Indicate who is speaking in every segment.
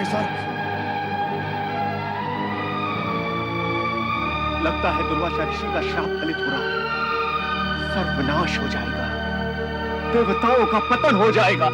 Speaker 1: से स्वर्ग। लगता है दुर्वासा ऋषि का श्राप फलित हो रहा है। सर्वनाश हो जाएगा, देवताओं का पतन हो जाएगा।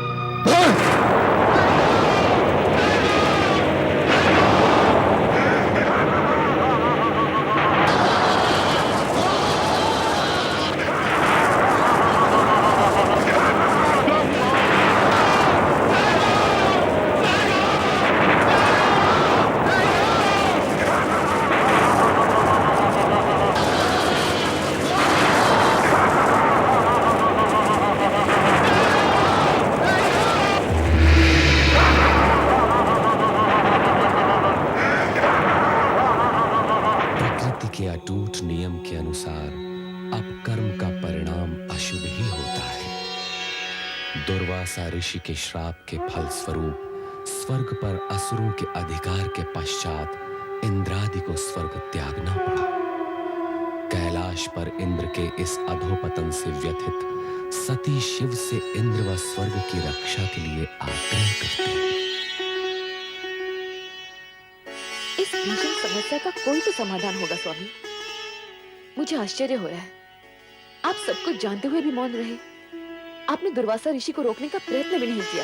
Speaker 2: अटूट नियम के अनुसार अब कर्म का परिणाम अशुभ ही होता है। दुर्वासा ऋषि के श्राप के फल स्वरूप स्वर्ग पर असुरों के अधिकार के पश्चात इंद्रादि को स्वर्ग त्यागना पड़ा। कैलाश पर इंद्र के इस अधोपतन से व्यथित सती शिव से इंद्र व स्वर्ग की रक्षा के लिए आग्रह करते हैं।
Speaker 3: इस भीषण समस्या का कोई तो समाधान होगा स्वामी। मुझे आश्चर्य हो रहा है, आप सब कुछ जानते हुए भी मौन रहे। आपने दुर्वासा ऋषि को रोकने का प्रयत्न भी नहीं किया।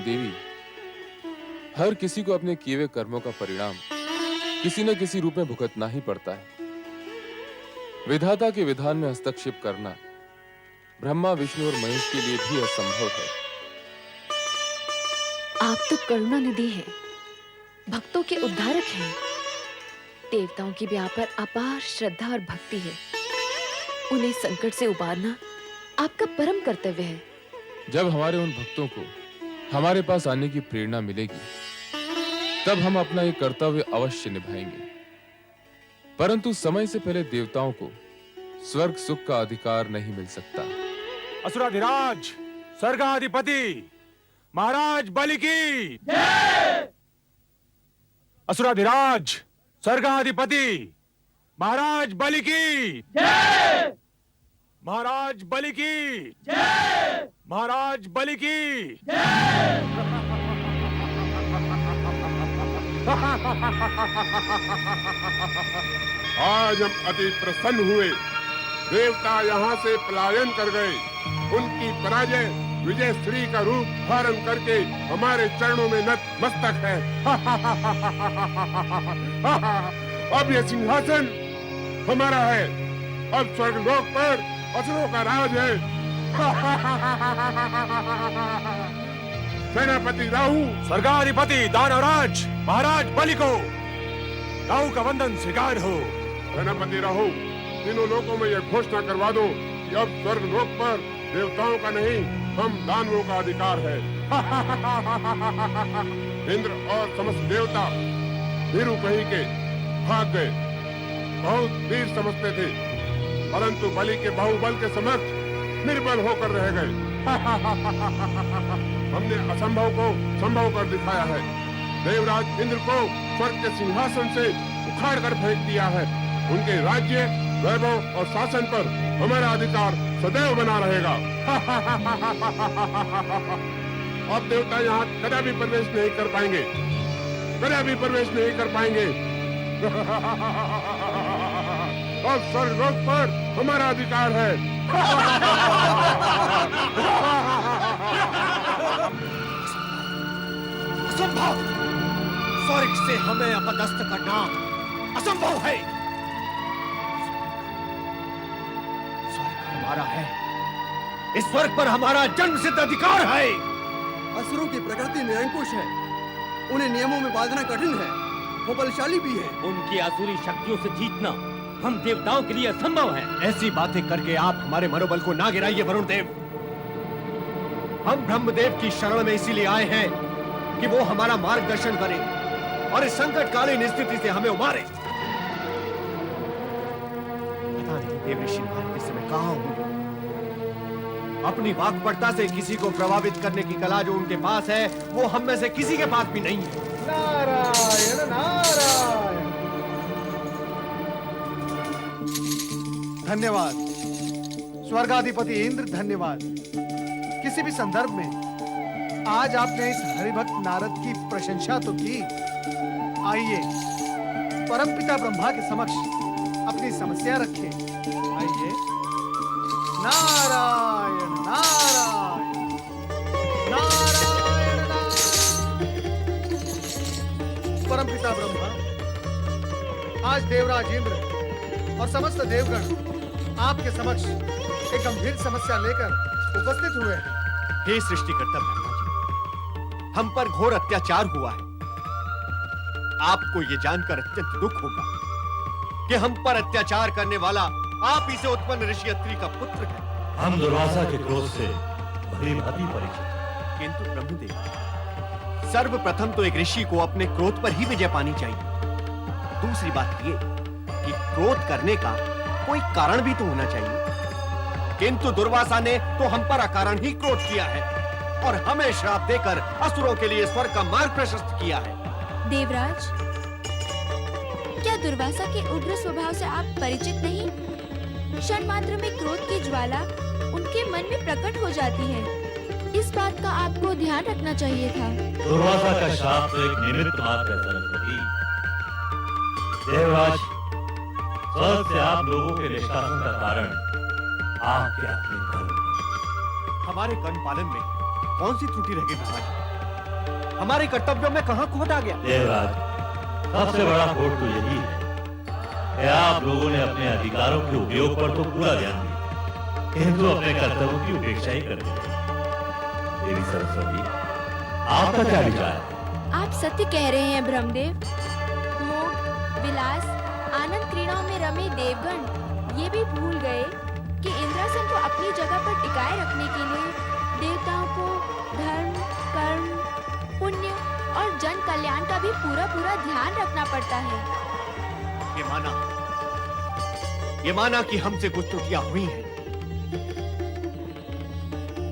Speaker 4: देवी, हर किसी को अपने किए हुए कर्मों का परिणाम किसी न किसी रूप में भुगतना ही पड़ता है। विधाता के विधान में हस्तक्षेप करना ब्रह्मा, विष्णु और महेश के लिए भी असंभव है।
Speaker 3: आप तो करुणा निधि हैं, भक्तों के उद्धारक हैं। देवताओं की भी आप पर अपार श्रद्धा और भक्ति है। उन्हें संकट से उबारना आपका परम कर्तव्य है।
Speaker 4: जब हमारे उन भक्तों को हमारे पास आने की प्रेरणा मिलेगी, तब हम अपना ये कर्तव्य अवश्य निभाएंगे। परंतु समय से पहले देवताओं को स्वर्ग सुख का अधिकार नहीं मिल सकता।
Speaker 5: असुराधिराज स्वर्गाधिपति महाराज बलि की जय। असुराधिराज स्वर्गाधिपति महाराज बलि की जय। महाराज बलि की जय। महाराज बलि की जय।
Speaker 6: आज हम अति प्रसन्न हुए। देवता यहाँ से पलायन कर गए। उनकी पराजय विजय श्री का रूप धारण करके हमारे चरणों में नतमस्तक है। अब यह सिंहासन हमारा है। अब स्वर्गलोक पर असुरों का राज है। सेनापति राहु,
Speaker 5: स्वर्गाधिपति दानवराज महाराज बलि को राहु का वंदन स्वीकार हो।
Speaker 6: सेनापति राहु, तीनों लोकों में यह घोषणा करवा दो कि अब स्वर्गलोक पर देवताओं का नहीं, हम दानवों का अधिकार है। इंद्र और समस्त देवता वीरू कही के भाग गए। बहुत वीर समझते थे, परंतु बलि के बाहुबल के समक्ष निर्बल होकर रह गए। हमने असंभव को संभव कर दिखाया है। देवराज इंद्र को स्वर्ग के सिंहासन से उखाड़ कर फेंक दिया है। उनके राज्य, वैभव और शासन पर हमारा अधिकार सदैव बना रहेगा। अब देवता यहाँ कदापि प्रवेश नहीं कर पाएंगे, कदापि प्रवेश नहीं कर पाएंगे। अब स्वर्गलोक पर हमारा अधिकार है।
Speaker 1: असंभव! स्वर्ग से हमें अपदस्थ करना असंभव है। स्वर्ग हमारा है। इस स्वर्ग पर हमारा जन्म सिद्ध अधिकार है।
Speaker 7: असुरों की प्रकृति निरंकुश है। उन्हें नियमों में बांधना कठिन है। वो बलशाली भी है।
Speaker 8: उनकी आसुरी शक्तियों से जीतना हम देवताओं के लिए असंभव है।
Speaker 1: ऐसी बातें करके आप हमारे मनोबल को ना गिराइए वरुण देव। हम ब्रह्मदेव की शरण में इसीलिए आए हैं कि वो हमारा मार्गदर्शन करे और इस संकटकालीन स्थिति से हमें उबारे। पता नहीं देव ऋषि महाराज इस समय कहां होंगे। अपनी वाक्पटुता से किसी को प्रभावित करने की कला जो उनके पास है, वो हम में से किसी के पास भी नहीं है।
Speaker 7: नारायण नारायण। धन्यवाद स्वर्गाधिपति इंद्र, धन्यवाद। किसी भी संदर्भ में
Speaker 9: आज आपने इस हरिभक्त नारद की प्रशंसा तो की, आइए परमपिता ब्रह्मा के समक्ष अपनी समस्या रखें। आइए। नारायण नारायण नारायण नारायण। परमपिता ब्रह्मा, आज देवराज इंद्र और समस्त देवगण आपके समक्ष एक गंभीर समस्या लेकर उपस्थित हुए हैं।
Speaker 1: हे सृष्टिकर्ता ब्रह्मा जी, हम पर घोर अत्याचार हुआ है। आपको ये जानकर अत्यंत दुख होगा कि हम पर अत्याचार करने वाला आप ही से उत्पन्न ऋषि अत्रि का पुत्र है।
Speaker 10: हम दुर्वासा के क्रोध से भली भांति परिचित हैं।
Speaker 1: किंतु ब्रह्मदेव, सर्वप्रथम तो एक ऋषि को अपने क्रोध पर ही विजय पानी चाहिए। दूसरी बात ये कि क्रोध करने का कोई कारण भी तो होना चाहिए। किंतु दुर्वासा ने तो हम पर अकारण ही क्रोध किया है और हमें श्राप देकर असुरों के लिए स्वर्ग का मार्ग प्रशस्त किया है।
Speaker 11: देवराज, क्या दुर्वासा के उग्र स्वभाव से आप परिचित नहीं? क्षण मात्र में क्रोध की ज्वाला उनके मन में प्रकट हो जाती है। इस बात का आपको ध्यान रखना चाहिए था।
Speaker 10: दुर्वासा का श्राप तो एक निमित्त मात्र है सरस्वती। देवराज, स्वर्ग से आप लोगों के निष्कासन का कारण आपके अपने कर्म हैं।
Speaker 1: हमारे कर्म पालन में कौन सी त्रुटि रह गई ब्रह्मा जी? हमारे कर्तव्यों में कहां खोट आ गया?
Speaker 10: देवराज, सबसे बड़ा खोट तो यही है कि आप लोगों ने अपने अधिकारों के उपयोग पर तो पूरा ध्यान दिया, किंतु अपने कर्तव्यों की उपेक्षा ही कर दी। देवी सरस्वती, आपका क्या विचार है?
Speaker 11: आप सत्य कह रहे हैं ब्रह्मदेव। मोह, विलास, आनंद क्रीड़ाओं में रमे देवगण ये भी भूल गए कि इंद्रासन को अपनी जगह पर टिकाए रखने के लिए देवताओं को धर्म, कर्म, पुण्य और जन कल्याण का भी पूरा ध्यान रखना पड़ता है।
Speaker 1: ये माना कि हमसे कुछ त्रुटियां हुई हैं,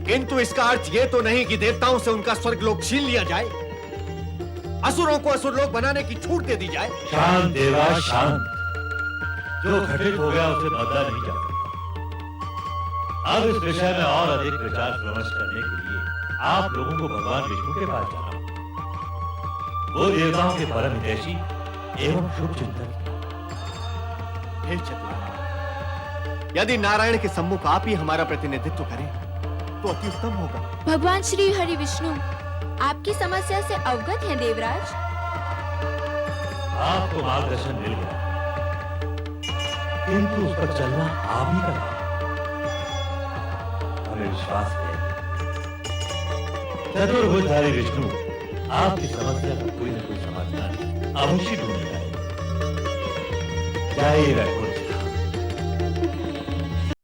Speaker 1: किंतु इसका अर्थ ये तो नहीं कि देवताओं से उनका स्वर्गलोक छीन लिया जाए, असुरों को असुरलोक बनाने की छूट दे दी जाए।
Speaker 10: शांत देवराज, शांत। जो घटित हो गया उसे बदला नहीं जा सकता। अब इस विषय में और अधिक विचार विमर्श करने के लिए आप लोगों को भगवान विष्णु के पास जाना होगा। वो देवताओं के परम हितैषी एवं शुभ चिंतक।
Speaker 1: हे चतुर, यदि नारायण के सम्मुख आप ही हमारा प्रतिनिधित्व करें तो अति उत्तम होगा।
Speaker 11: भगवान श्री हरि विष्णु आपकी समस्या से अवगत हैं देवराज।
Speaker 10: आपको मार्गदर्शन मिल गया, किंतु उस पर चलना आप ही का। हमें विश्वास है चतुर्भुजधारी विष्णु आपकी समस्या का कोई न कोई समाधान अवश्य ढूंढ लाएगा। जय रघुनाथ।